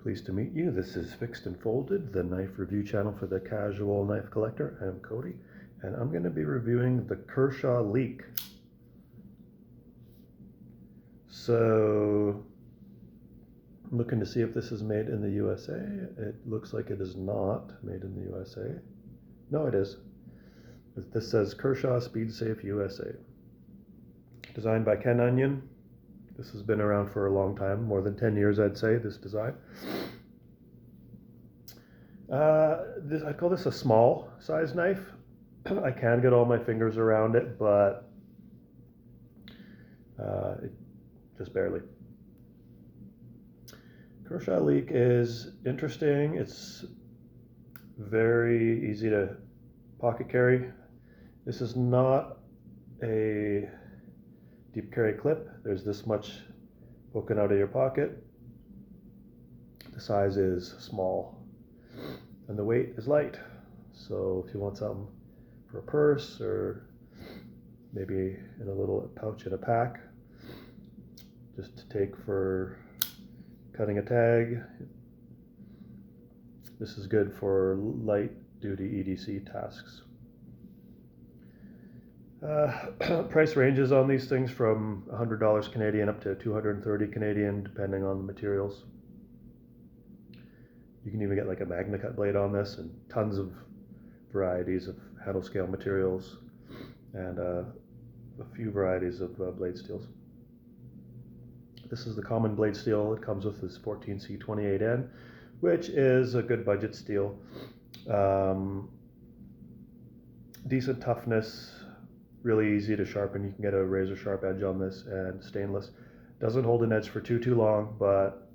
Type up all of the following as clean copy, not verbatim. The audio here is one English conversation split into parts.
Pleased to meet you. This is Fixed and Folded, the knife review channel for the casual knife collector. I'm Cody, and I'm going to be reviewing the Kershaw Leek. So, I'm looking to see if this is made in the USA. It looks like it is not made in the USA. No, it is. This says Kershaw Speed Safe USA. Designed by Ken Onion. This has been around for a long time, more than 10 years, I'd say, this design. I call this a small size knife. I can get all my fingers around it, but just barely. Kershaw Leek is interesting. It's very easy to pocket carry. This is not a deep carry clip. There's this much poking out of your pocket. The size is small and the weight is light. So if you want something for a purse or maybe in a little pouch in a pack, just to take for cutting a tag, this is good for light duty EDC tasks. Price ranges on these things from $100 Canadian up to $230 Canadian, depending on the materials. You can even get like a MagnaCut blade on this, and tons of varieties of handle scale materials, and a few varieties of blade steels. This is the common blade steel. It comes with this 14C28N, which is a good budget steel. Decent toughness. Really easy to sharpen. You can get a razor sharp edge on this, and stainless. Doesn't hold an edge for too long, but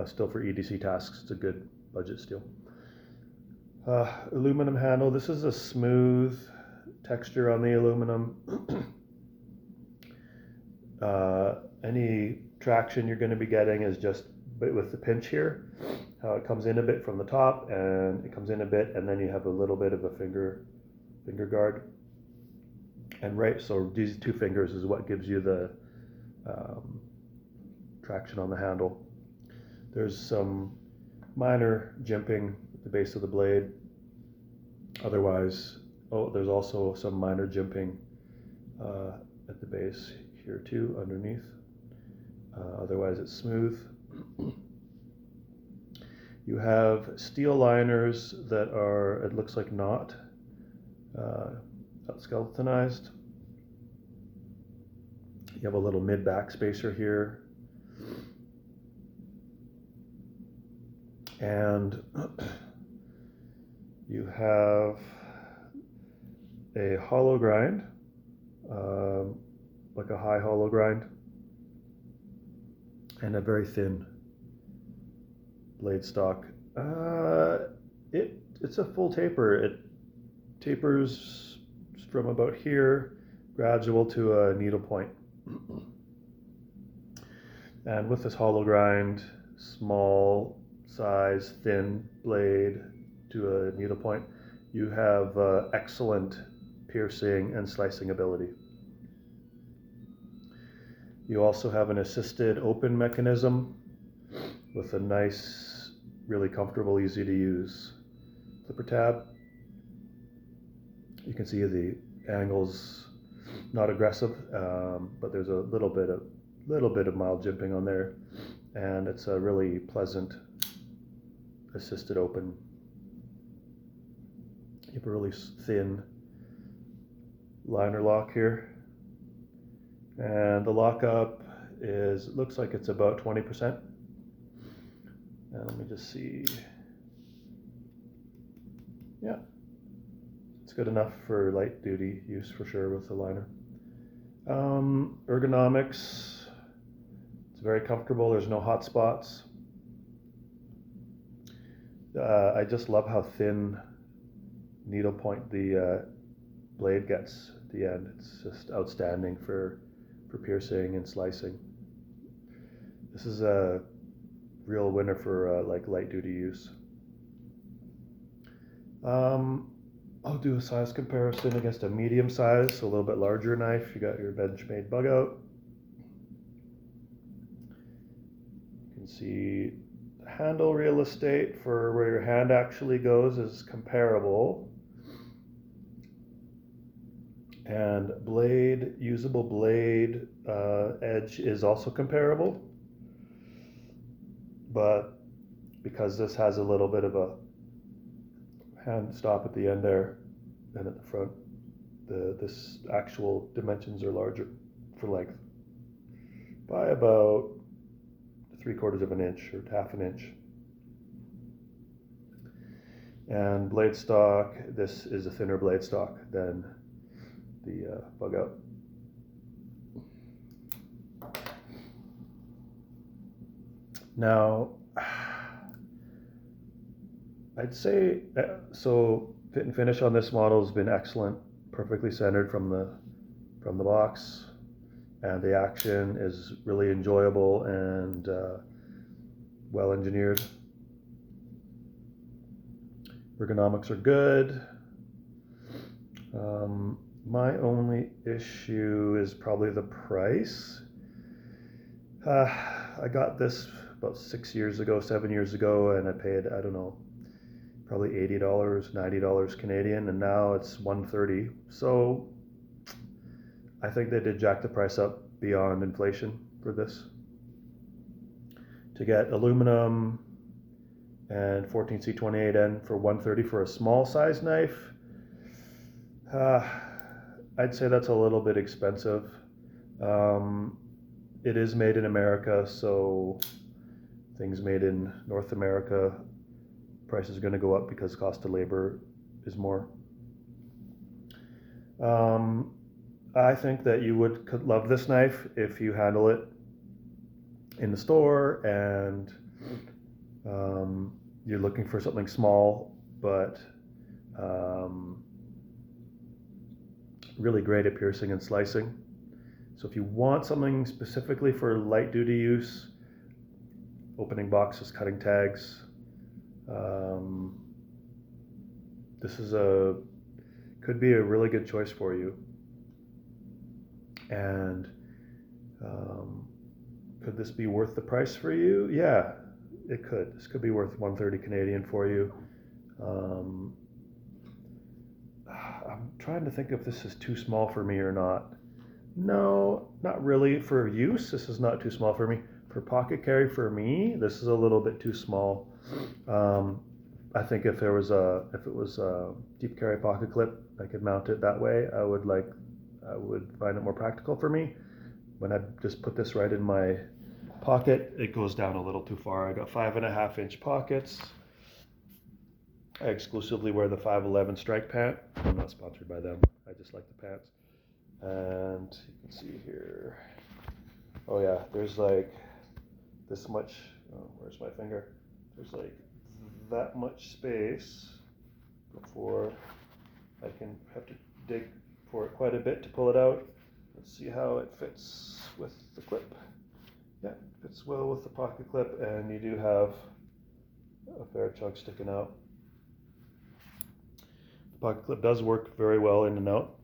still for EDC tasks, it's a good budget steel. Aluminum handle. This is a smooth texture on the aluminum. Any traction you're going to be getting is just with the pinch here. How it comes in a bit from the top, and it comes in a bit, and then you have a little bit of a finger guard, and so these two fingers is what gives you the traction on the handle. There's some minor jimping at the base of the blade. Otherwise, there's also some minor jimping at the base here too, underneath. Otherwise it's smooth. You have steel liners that are, it looks like not skeletonized. You have a little mid-back spacer here, and you have a hollow grind, like a high hollow grind, and a very thin blade stock. It's a full taper. It tapers from about here, gradual to a needle point. And with this hollow grind, small size, thin blade to a needle point, you have excellent piercing and slicing ability. You also have an assisted open mechanism with a nice, really comfortable, easy to use flipper tab. You can see the angles not aggressive, but there's a little bit of mild jimping on there, and it's a really pleasant assisted open. You have a really thin liner lock here, and the lockup looks like it's about 20%. And let me just see. Yeah. It's good enough for light duty use for sure with the liner. Ergonomics, it's very comfortable. There's no hot spots. I just love how thin needle point the blade gets at the end. It's just outstanding for piercing and slicing. This is a real winner for like light duty use. I'll do a size comparison against a medium size, so a little bit larger knife. You got your Benchmade bug out. You can see the handle real estate for where your hand actually goes is comparable. And blade, usable blade edge is also comparable. But because this has a little bit of a hand stop at the end there and at the front, this actual dimensions are larger for length by about 3/4 of an inch or 1/2 inch. And blade stock, this is a thinner blade stock than the bug out. Now, I'd say so. Fit and finish on this model has been excellent, perfectly centered from the box, and the action is really enjoyable and well engineered. Ergonomics are good. My only issue is probably the price. I got this about 7 years ago, and I paid, I don't know, probably $80, $90 Canadian, and now it's $130. So I think they did jack the price up beyond inflation for this. To get aluminum and 14C28N for $130 for a small size knife, I'd say that's a little bit expensive. It is made in America, so things made in North America, prices are going to go up because cost of labor is more. I think that you could love this knife if you handle it in the store and you're looking for something small but really great at piercing and slicing. So if you want something specifically for light duty use, opening boxes, cutting tags, this could be a really good choice for you. And could this be worth the price for you? Yeah, it could. This could be worth $130 Canadian for you. I'm trying to think if this is too small for me or not. No, not really. For use, this is not too small for me. For pocket carry for me, this is a little bit too small. I think if it was a deep carry pocket clip, I could mount it that way. I would find it more practical for me. When I just put this right in my pocket, it goes down a little too far. I got 5.5-inch pockets. I exclusively wear the 511 strike pant. I'm not sponsored by them. I just like the pants. And you can see here. Oh yeah, there's like this much. Oh, where's my finger? There's like that much space before I can have to dig for it quite a bit to pull it out. Let's see how it fits with the clip. Yeah, it fits well with the pocket clip, and you do have a fair chunk sticking out. The pocket clip does work very well in and out.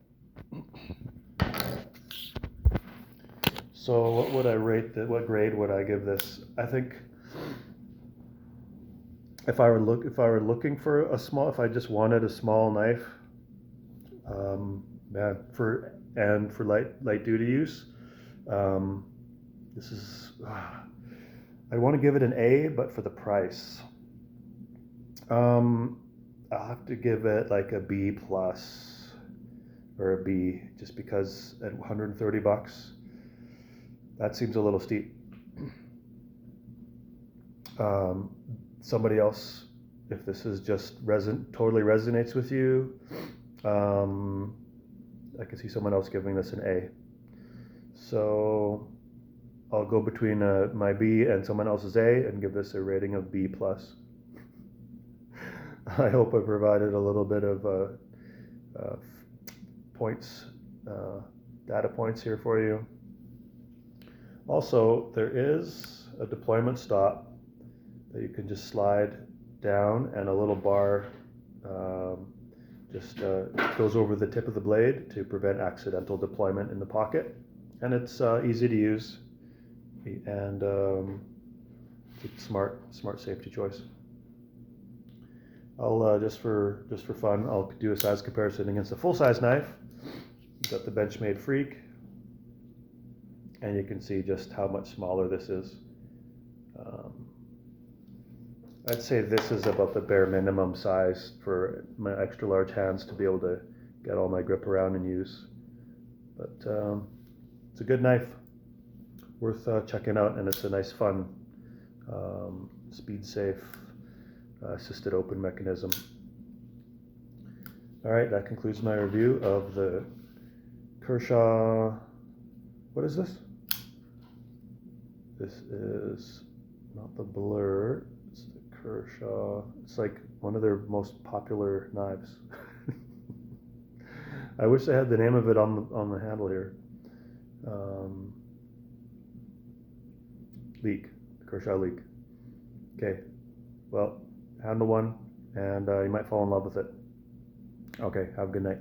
So what would I rate that? What grade would I give this? I think if I were looking for if I just wanted a small knife, for light duty use, this is. I want to give it an A, but for the price, I'll have to give it like a B plus or a B, just because at $130. That seems a little steep. Somebody else, if this is just totally resonates with you, I could see someone else giving this an A. So I'll go between my B and someone else's A and give this a rating of B plus. I hope I provided a little bit of data points here for you. Also, there is a deployment stop that you can just slide down, and a little bar just goes over the tip of the blade to prevent accidental deployment in the pocket. And it's easy to use, and Smart safety choice. I'll just for fun, I'll do a size comparison against a full-size knife. Got the Benchmade Freak, and you can see just how much smaller this is. I'd say this is about the bare minimum size for my extra large hands to be able to get all my grip around and use. But it's a good knife, worth checking out, and it's a nice, fun, speed safe, assisted open mechanism. All right, that concludes my review of the Kershaw. What is this? This is not the Blur. It's the Kershaw. It's like one of their most popular knives. I wish I had the name of it on the handle here. Leek, the Kershaw Leek. Okay, well, handle one, and you might fall in love with it. Okay, have a good night.